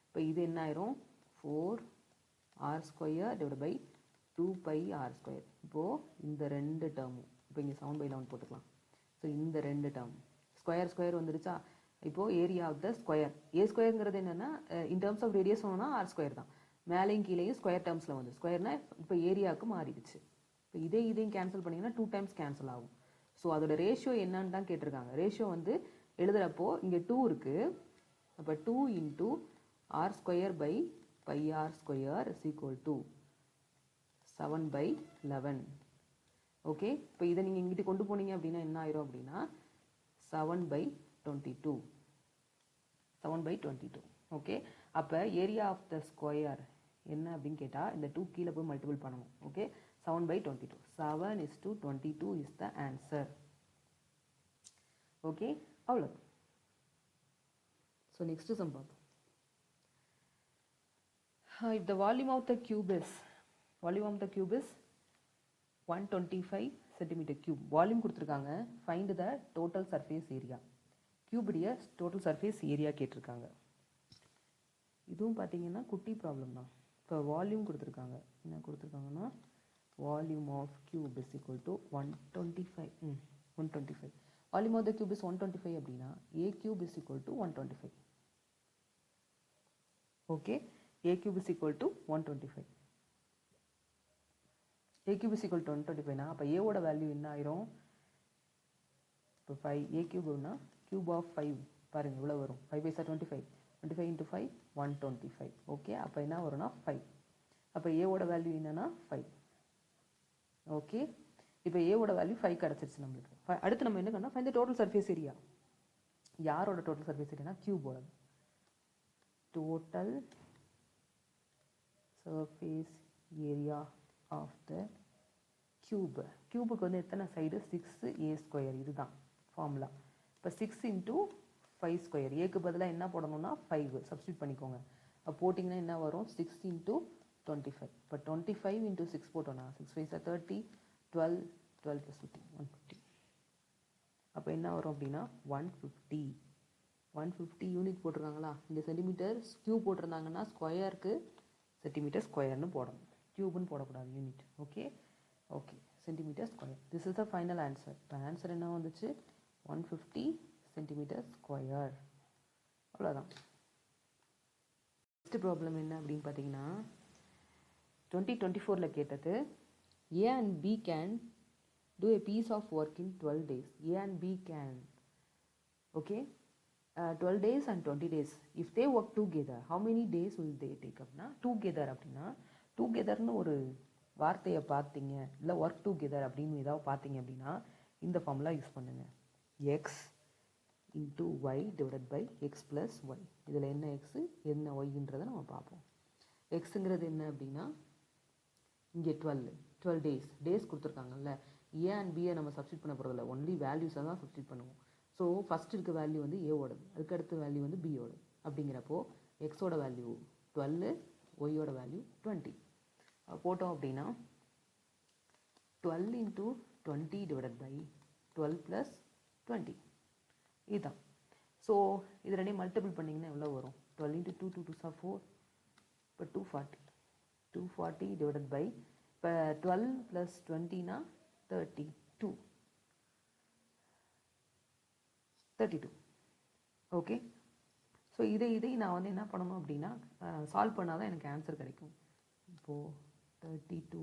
இப்போ இது என்ன ஆயிரும்? 4r square divided by 2πr square. இப்போது இந்த ரெண்டு டேர்மும் இப்போ இங்கே 7/11 போட்டுக்கலாம். ஸோ இந்த ரெண்டு டேர்ம் ஸ்கொயர் வந்துருச்சா. இப்போது ஏரியா ஆஃப் த ஸ்கொயர், ஏ ஸ்கொயருங்கிறது என்னென்னா இன் டேர்ம்ஸ் ஆஃப் ரேடியஸ் சொன்னோன்னா ஆர் ஸ்கொயர் தான். மேலேயும் கீழேயும் ஸ்கொயர் டேர்ம்ஸில் வந்து ஸ்கொயர்னா இப்போ ஏரியாவுக்கு மாறிடுச்சு. இப்போ இதையும் கேன்சல் பண்ணிங்கன்னா 2 டைம்ஸ் கேன்சல் ஆகும். ஸோ அதோட ரேஷியோ என்னன்னு தான் கேட்டிருக்காங்க. ரேஷியோ வந்து எழுதுகிறப்போ இங்கே 2 இருக்குது. அப்போ 2 into r square by pi r square is equal to 7/11. Okay, இப்போ இதை நீங்கள் இங்கிட்டு கொண்டு போனீங்க அப்படின்னா என்ன ஆயிரும் அப்படின்னா 7/22. 7/22. ஓகே, அப்போ ஏரியா ஆஃப் த ஸ்கொயர் என்ன அப்படின்னு கேட்டால் இந்த 2 கீழே போய் மல்டிபிள் பண்ணணும். Okay, 7/22. 7:22 is the answer. Okay, அவ்வளோ. ஸோ நெக்ஸ்ட் சம் பார்ப்போம். If the volume of the cube is 125 centimeter cube. Volume கொடுத்துருக்காங்க. Find the total surface area. கியூபுடைய டோட்டல் சர்ஃபேஸ் ஏரியா கேட்டிருக்காங்க. இதுவும் பார்த்தீங்கன்னா குட்டி ப்ராப்ளம் தான். இப்போ வால்யூம் கொடுத்துருக்காங்க. என்ன கொடுத்துருக்காங்கன்னா volume of cube is equal to 125. Volume of the cube is 125 அப்படின்னா a cube is equal to 125. Okay, a cube is equal to 125. a cube is equal to 125 னா அப்போ a ஓட வேல்யூ என்ன ஆயிரும்? இப்போ 5 a cube னா cube of 5 பாருங்க இவ்வளோ வரும். 5 5 25. 25 into 5 125. ஓகே, அப்போ என்ன வரும்னா 5. அப்போ a ஓட வேல்யூ என்னன்னா 5. ஓகே, இப்போ a ஓட வேல்யூ 5 கிடச்சிருச்சு நம்மளுக்கு. அடுத்து நம்ம என்ன பண்ணால் find the total surface area. யாரோட டோட்டல் சர்ஃபேஸ் ஏரியானா கியூபோட total surface area of the cube. கியூபுக்கு வந்து எத்தனை சைடு? 6a square. இதுதான் ஃபார்முலா. இப்போ 6 இன்ட்டு 5 ஸ்கொயர். ஏக்கு பதிலாக என்ன போடணும்னா 5 சப்ஸ்டியூட் பண்ணிக்கோங்க. அப்போ போட்டிங்கன்னா என்ன வரும்? 6 இன்ட்டு 25. இப்போ 25 இன்ட்டு 6 போட்டோன்னா 6 5 30, 12 12 + 15 150. அப்போ என்ன வரும் அப்படின்னா 150 யூனிட் போட்டிருக்காங்களா? இந்த சென்டிமீட்டர் கியூப் போட்டிருந்தாங்கன்னா ஸ்கொயருக்கு சென்டிமீட்டர் ஸ்கொயர்னு போடணும், கியூப்னு போடக்கூடாது, unit. Okay okay, centimetre square. This is the final answer. இப்போ ஆன்சர் என்ன வந்துச்சு? 150 சென்டிமீட்டர் ஸ்கொயர். அவ்வளோதான். நெக்ஸ்ட் ப்ராப்ளம் என்ன அப்படின்னு பார்த்தீங்கன்னா 2024 கேட்டது. A and B can do a piece of work in 12 days. A and B can. Okay. 12 days and 20 days. If they work together, how many days will they take up? Together அப்படின்னா டுகெதர்னு ஒரு வார்த்தையை பார்த்தீங்க, இல்லை work together அப்படின்னு ஏதாவது பார்த்தீங்க அப்படின்னா இந்த ஃபார்முலா யூஸ் பண்ணுங்க. X into y divided by x plus y. இதில் என்ன எக்ஸு என்ன ஒய்ன்றதை நம்ம பார்ப்போம். எக்ஸுங்கிறது என்ன அப்படின்னா இங்கே 12 டேஸ் கொடுத்துருக்காங்கல்ல. ஏ அண்ட் பியை நம்ம சப்ஸ்டியூட் பண்ண போகிறதில்ல, ஒன்லி வேல்யூஸை தான் சப்ஸ்டியூட் பண்ணுவோம். ஸோ ஃபஸ்ட் இருக்க வேல்யூ வந்து ஏவோடது, அதுக்கடுத்த வேல்யூ வந்து பியோடது. அப்படிங்கிறப்போ எக்ஸோட வேல்யூ 12, ஒய்யோட வேல்யூ 20 போட்டோம் அப்படின்னா 12 இன்ட்டு 20 டிவைடட் பை 12 ப்ளஸ் 20 இதுதான். ஸோ இது ரெண்டையும் மல்டிபிள் பண்ணிங்கன்னா எவ்வளோ வரும்? 12 இன்ட்டு 2 2 2 4, இப்போ 240 டிவைடட் பை இப்போ 12 ப்ளஸ் 20னா 32. ஓகே, ஸோ இதை நான் வந்து என்ன பண்ணணும் அப்படின்னா சால்வ் பண்ணால் தான் எனக்கு ஆன்சர் கிடைக்கும். இப்போது 32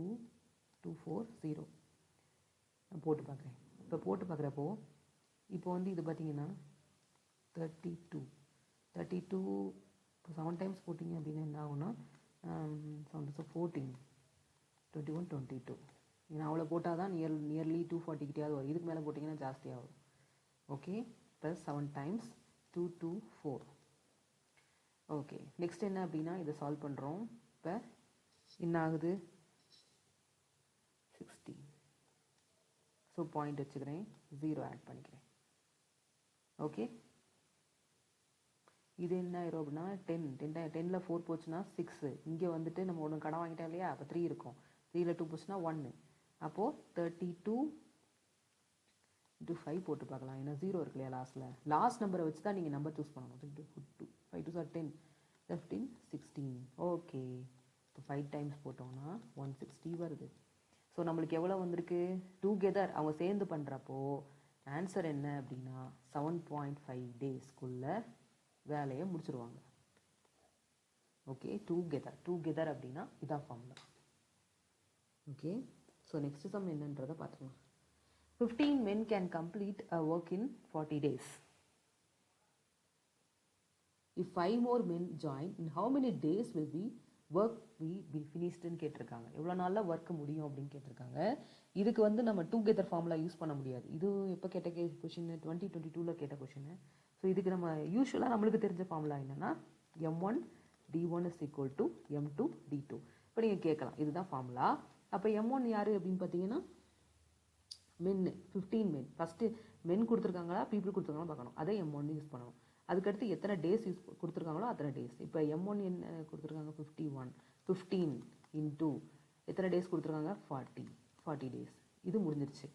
240 நான் போட்டு பார்க்குறேன். இப்போ போட்டு பார்க்குறப்போ இப்போ வந்து இது பார்த்தீங்கன்னா 32 இப்போ 7 டைம்ஸ் போட்டிங்க அப்படின்னா என்ன ஆகும்னா 14 21 22. ஏன்னா அவ்வளோ போட்டால் தான் நியர்லி 240 கிட்டேயாவது வரும். இதுக்கு மேலே போட்டிங்கன்னா ஜாஸ்தியாக வரும். Okay, plus 7 times 2 2 4. Okay, next என்ன அப்படின்னா இதை சால்வ் பண்ணுறோம். இப்போ என்ன ஆகுது? 16. ஸோ பாயிண்ட் வச்சுக்கிறேன், 0 ஆட் பண்ணிக்கிறேன். ஓகே, இது என்ன ஆயிரும் அப்படின்னா 10ல் 4 போச்சுன்னா 6. இங்கே வந்துட்டு நம்ம ஒன்று கடன் வாங்கிட்டோம் இல்லையா, அப்போ 3 இருக்கும். 3ல் 2 போச்சுன்னா 1. அப்போது 32 into 5 போட்டு பார்க்கலாம். ஏன்னா 0 இருக்கு இல்லையா லாஸ்ட் நம்பரை வச்சு தான் நீங்கள் நம்பர் சூஸ் பண்ணணும். 5 2 10, 15 16. ஓகே, இப்போ 5 டைம்ஸ் போட்டோம்னா 160 வருது. ஸோ நம்மளுக்கு எவ்வளோ வந்திருக்கு? டுகெதர் அவங்க சேர்ந்து பண்ணுறப்போ ஆன்சர் என்ன அப்படின்னா 7.5 டேஸ்க்குள்ள வேலையை முடிச்சிருவாங்க. ஓகே, டுகெதர் அப்படின்னா இதான் formula. Okay, so next some என்னன்றதை பார்த்துக்கலாம். 15 men can complete a work in 40 days. If 5 more men join, in how many days will work be finishedன்னு கேட்டிருக்காங்க. எவ்வளோ நாளில் ஒர்க் முடியும் அப்படின்னு கேட்டிருக்காங்க. இதுக்கு வந்து நம்ம டுகெதர் ஃபார்முலா யூஸ் பண்ண முடியாது. இது எப்போ கேட்ட கொஷின் 2022 கேட்ட கொஷின். ஸோ இதுக்கு நம்ம யூஸ்வலாக நம்மளுக்கு தெரிஞ்ச ஃபார்முலா என்னென்னா M1 D1 is equal to M2 D2. இப்போ நீங்கள் கேட்கலாம், இதுதான் ஃபார்முலா. அப்போ M1 யார் அப்படின்னு பார்த்தீங்கன்னா மென், 15 மென். ஃபஸ்ட்டு மென் கொடுத்துருக்காங்களா பீப்புள் கொடுத்துருக்காங்களா பார்க்கணும், அதை M1 யூஸ் பண்ணணும். அதுக்கடுத்து எத்தனை டேஸ் யூஸ் கொடுத்துருக்காங்களோ அத்தனை டேஸ். இப்போ M1 என்ன கொடுத்துருக்காங்க 51, 15 இன்டூ எத்தனை டேஸ் கொடுத்துருக்காங்க 40 டேஸ். இது முடிஞ்சிருச்சு.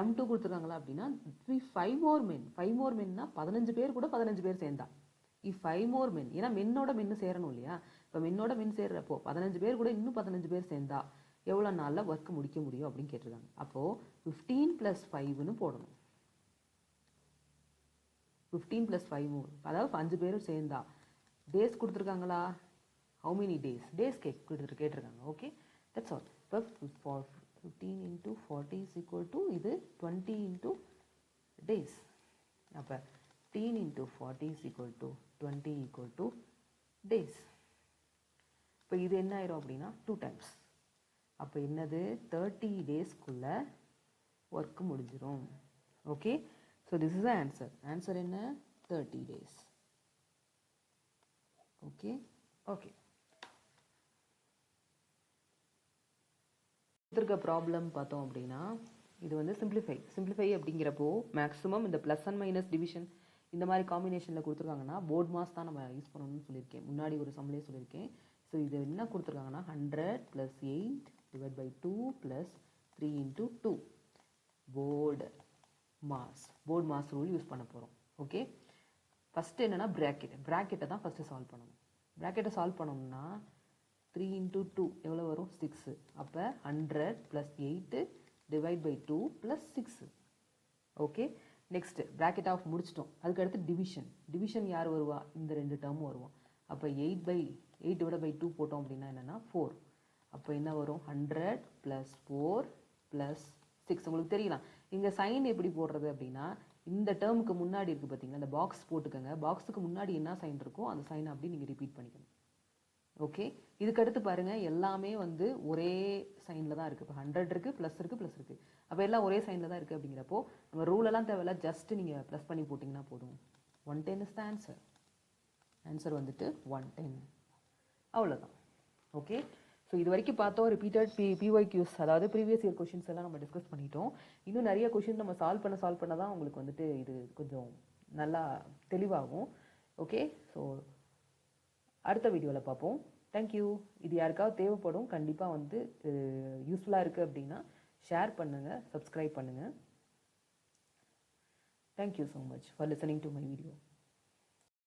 M2 கொடுத்துருக்காங்களா அப்படின்னா 5 more மென்னா 15 பேர் கூட 15 பேர் சேர்ந்தா. இஃப் 5 more men, ஏன்னா மென்னோட மென்னு சேரணும் இல்லையா. இப்போ மென்னோட மென் சேர்றப்போ 15 பேர் கூட இன்னும் 15 பேர் சேர்ந்தா எவ்வளோ நாளில் ஒர்க் முடிக்க முடியும் அப்படின்னு கேட்டிருக்காங்க. அப்போது 15 + 5ன்னு போடணும். 15 + 5 அதாவது 5 பேரும் சேர்ந்தா. டேஸ் கொடுத்துருக்காங்களா, ஹவு மெனி டேஸ் கேட்டிருக்காங்க. Okay, that's all. இப்போ 15 × 40 is equal to இது 20 × days. அப்போ 15 × 40 is equal to 20 equal to days. இப்போ இது என்ன ஆயிரும் அப்படின்னா 2 times. அப்போ என்னது 30 டேஸ்க்குள்ள ஒர்க் முடிஞ்சிடும். Okay, so this is the answer. Answer என்ன 30 டேஸ். ஓகே ஓகே கொடுத்துருக்க ப்ராப்ளம் பார்த்தோம் அப்படின்னா இது வந்து சிம்பிளிஃபை அப்படிங்கிறப்போ மேக்ஸிமம் இந்த ப்ளஸ் அண்ட் மைனஸ் டிவிஷன் இந்த மாதிரி காம்பினேஷனில் கொடுத்துருக்காங்கன்னா போர்ட் மாஸ் தான் நம்ம யூஸ் பண்ணணும்னு சொல்லியிருக்கேன். முன்னாடி ஒரு சம்லேயே சொல்லியிருக்கேன். ஸோ இது என்ன கொடுத்துருக்காங்கன்னா 100 + 8 divided by 2 plus 3 into 2 board mass rule use பண்ண போகிறோம். ஓகே, ஃபஸ்ட்டு என்னென்னா ப்ராக்கெட்டை தான் ஃபஸ்ட்டு சால்வ் பண்ணணும். ப்ராக்கெட்டை சால்வ் பண்ணோம்னா 3 into 2 எவ்வளோ வரும் 6. அப்போ 100 + 8 divide by 2 plus 6. Okay, next bracket of முடிச்சிட்டோம். அதுக்கடுத்து டிவிஷன் யார் வருவா, இந்த 2 டேர்மும் வருவோம். அப்போ 8 divided by 2 போட்டோம் அப்படின்னா என்னென்னா 4. அப்போ என்ன வரும் 100 + 4 + 6. உங்களுக்கு தெரியலாம் இங்கே சைன் எப்படி போடுறது அப்படின்னா இந்த டேர்முக்கு முன்னாடி இருக்குது பார்த்தீங்கன்னா இந்த பாக்ஸ் போட்டுக்கோங்க. பாக்ஸுக்கு முன்னாடி என்ன சைன் இருக்கோ அந்த சைனை அப்படி நீங்கள் ரிப்பீட் பண்ணிக்கணும். ஓகே, இதுக்கடுத்து பாருங்கள் எல்லாமே வந்து ஒரே சைனில் தான் இருக்குது. இப்போ 100 இருக்குது, ப்ளஸ் இருக்குது. அப்போ எல்லாம் ஒரே சைனில் தான் இருக்குது. அப்படிங்கிறப்போ நம்ம ரூலெல்லாம் தேவையில்ல, ஜஸ்ட்டு நீங்கள் ப்ளஸ் பண்ணி போட்டிங்கன்னா போதும். 110 இஸ் த ஆன்சர். ஆன்சர் வந்துட்டு 110. அவ்வளோதான். ஓகே, ஸோ இது வரைக்கும் பார்த்தோம் ரிப்பீட்டட் PYQs, அதாவது ப்ரீவியஸ் இயர் கொஷின்ஸ் எல்லாம் நம்ம டிஸ்கஸ் பண்ணிட்டோம். இன்னும் நிறைய கொஷின் நம்ம சால்வ் பண்ண தான் உங்களுக்கு வந்துட்டு இது கொஞ்சம் நல்லா தெளிவாகும். ஓகே, ஸோ அடுத்த வீடியோவில் பார்ப்போம். தேங்க்யூ. இது யாருக்காவது தேவைப்படும், கண்டிப்பாக வந்து யூஸ்ஃபுல்லாக இருக்குது அப்படின்னா ஷேர் பண்ணுங்கள், சப்ஸ்கிரைப் பண்ணுங்கள். Thank you so much for listening to my video.